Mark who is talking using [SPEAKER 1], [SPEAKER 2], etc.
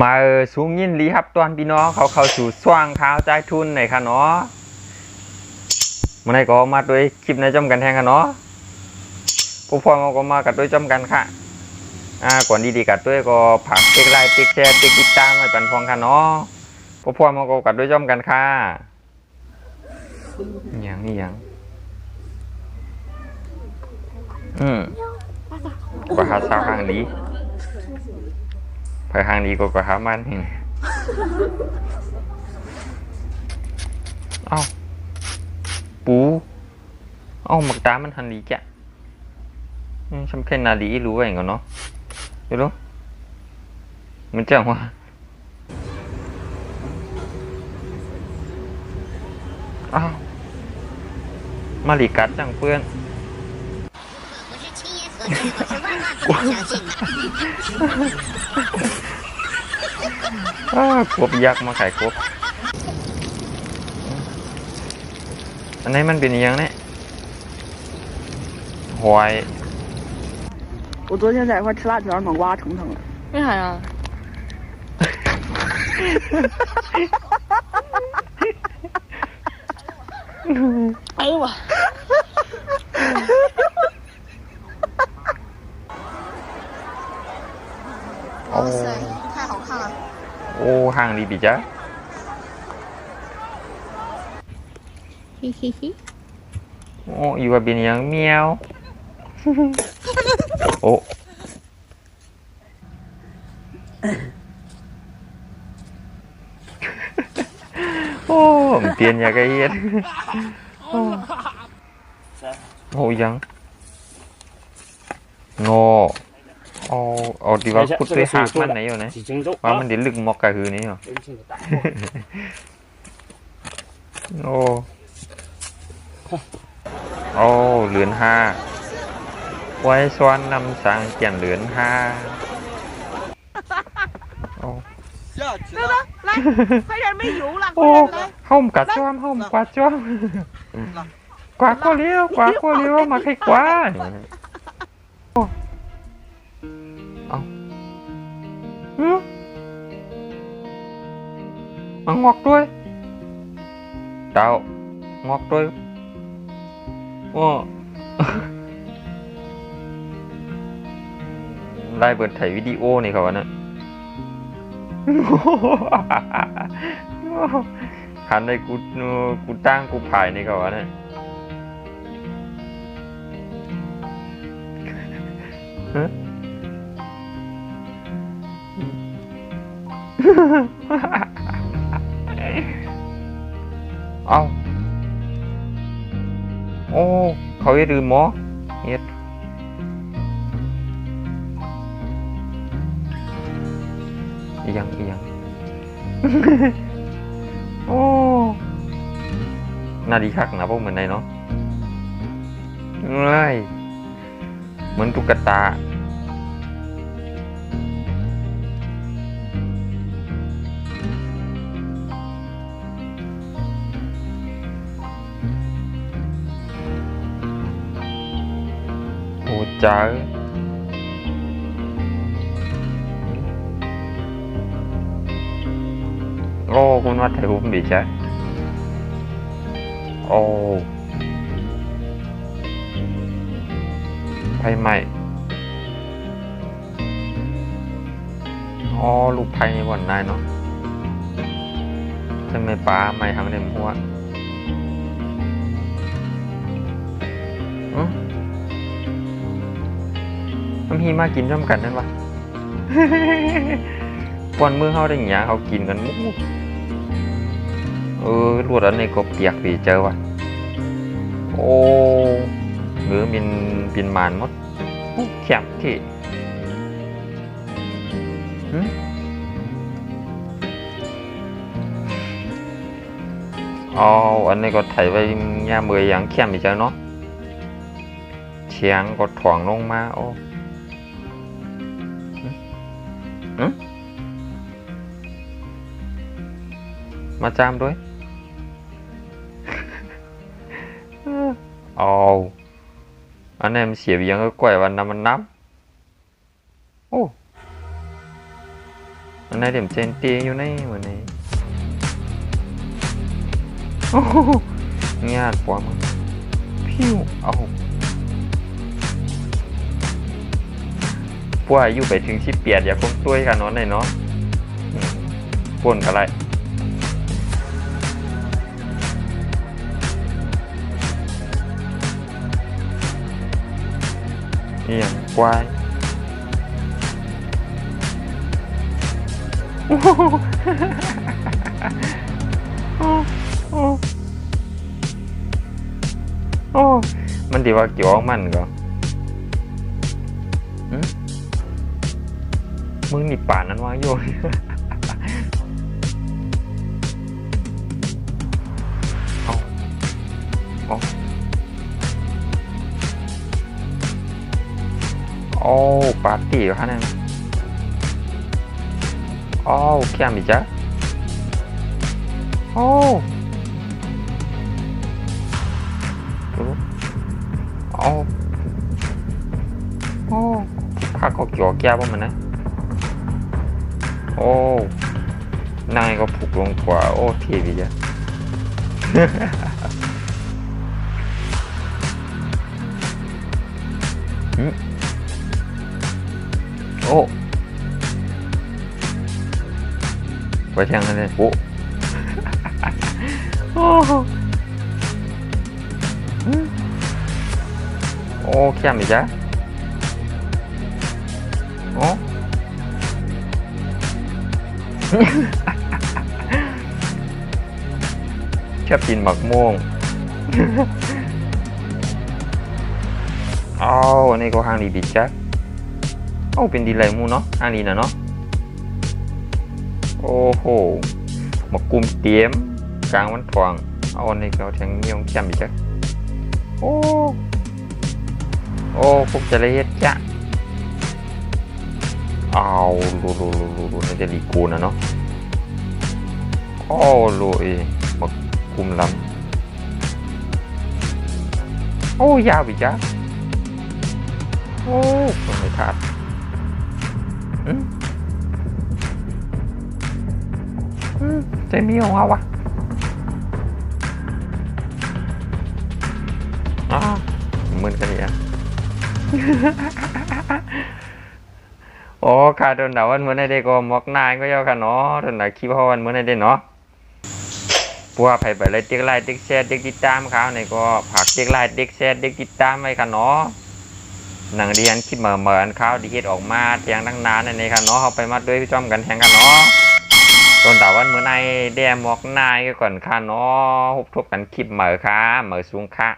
[SPEAKER 1] มาสูงยินดีครับตอนพี่น้องเขาเข้าสู่ช่วงข่าวใจทุนหน่อยค่ะเนาะมื่อไหร่ก็มาด้วยคลิปในจำกันแทงค่ะเนาะผู้ฟังก็มากัดด้วยจำกันค่ะก่อนดีๆกัดด้วยก็ผักติ๊กไลค์ติ๊กแชร์ติ๊กติดตามให้ปันพองค่ะเนาะผู้ฟังก็กัดด้วยจำกันค่ะอย่างนี้อย่างก็หาสาวห่างดีไปห่างดีก็หามันนี่เอ้าปูเอ้าหมักตามันหันดีจ้ะฉันแค่นาดีรู้ไว้ก่อนเนาะดูดูมันจังว่าอ้าวมาลีกัดจังเพื่อนกบยักษ์มาขายกบอันนี้มันเป็นยังไงหอย
[SPEAKER 2] 我昨天在一块吃辣条，猛挖疼疼了。
[SPEAKER 3] 为啥呀？哎呦我！
[SPEAKER 1] 哇
[SPEAKER 3] 塞，太好看了！
[SPEAKER 1] 哦，hàng đi bị chết.
[SPEAKER 3] 嘿嘿嘿。
[SPEAKER 1] โอ้อยู่กับเป็นยังเมียวโอ้โอ้เปลี่ยนอย่างไรเฮ็ดโอ้ยังงอเอาดีว่าขุดด้วยหากมันไหนอยู่นะว่ามันเดี๋ยวลึกมอกกะหือนี่เหรอโอ้เหลือนห้าไว้ซ้อนนำสั่งเกี่ยนเหลือนห้าโอ้
[SPEAKER 2] 来，快点没油了，
[SPEAKER 1] โอ้ห้อมกัดจ้อมห้อมกวาดจ้อมกวาดก็เลี้ยวกวาดก็เลี้ยวมาให้กวาดเอามางอกด้วยเต่างอกด้วยโอ้ได้เปิดถ่ายวิดีโอนี่เขาวะเนี่ยหันในกูตั้งกูถ่ายนี่เขาวะเนี่ยเอาโอ้เขาให้ดื่มหมอเฮ็ดอีหยังโอ้น่าดีคักนะพวกเหมือนในเนาะเลยเหมือนตุ๊กตาโอ้จ้าโอ้คุณว่าถ่ายรูปดีจ้ะโอ้ไพ่ใหม่อ๋อลูกไพ่ในวันได้เนาะจะไม่ป้าไม่ทำในหัวมันมีมากินร่วมกันนั่นวะก่อนมือเขาได้อย่างเขากินกันมุกรวดอันนี้ก็เปียกปีเจอวะโอ้หรือบินมานมดแข็งที่อันนี้ก็ไถไว้ยาเมยอย่างเข้มอีกเจ้าเนาะเชียงก็ถ่วงลงมาโอ้มาจามด้วยอันนี้มันเสียบยังก็กล้วยวันน้ำมันน้ำโอ้อัน มันได้เดี๋ยวเจนตีอยู่ในเหมือนนี้โอ้โหงานปวดมันพิ้วเอาพวกอายุไปถึง18อย่าคงตัวกันเนาะไหนเนาะป่นอะไรนี่อย่างควายโอ้โหโอ้โอ้มันดีว่าเกี่ยวมันก็มึงนี่ป่านนั้นวางโยนเอาโอ้ปาร์ตี้อยู่ข้างในโอ้แค่มีจ้ะโอ้โอ้โอ้ข้าก็เกี่ยวแก้วมันนะโอ้นายก็ผูกลงกว่าโอ้เทีวีจ้ะโอ้ไปแทงนั่นเลยโอ้โอ้แค่มีจ้ะโอ้ชอบกินหมักม่วงอ้าวอันนี้ก็ห้างดีบิจ้ะโอ้เป็นดีไรมูเนาะห้างดีนะเนาะโอ้โหหมักกุมเตรียมกลางวันทองเอาอันนี้ก็แทงมีองเข้มอีกจ้ะโอ้โอ้พวกจะละเอียดจ้ะเอาลูนี่จะดีกูนะเนาะโอ้ลุยหมักกุมล้ำโอ้ยาวอีกจ้ะโอ้คนไม่ขาดใจมีของเราวะมึนกันเนี่ยโอ้ค่ะโดนด่าวันเมื่อไหร่ได้ก็มอกนายก็ยาวค่ะเนาะโดนด่าคิดว่าวันเมื่อไหร่ได้เนาะพวกใครไปเลยเด็กไลน์เด็กแชร์เด็กติดตามเขาเนี่ยก็ผักเด็กไลน์เด็กแชร์เด็กติดตามไว้ค่ะเนาะหนังเรียนคิดเหมือนเขาดีเฮ็ดออกมาเทียงตั้งนานในค่ะเนาะเขาไปมาด้วยพี่จอมกันแทงกันเนาะโดนด่าวันเมื่อไหร่แดมมอกนายก็ก่อนค่ะเนาะฮุบทบกันคลิปเหมือค่ะเหมือสูงค่ะ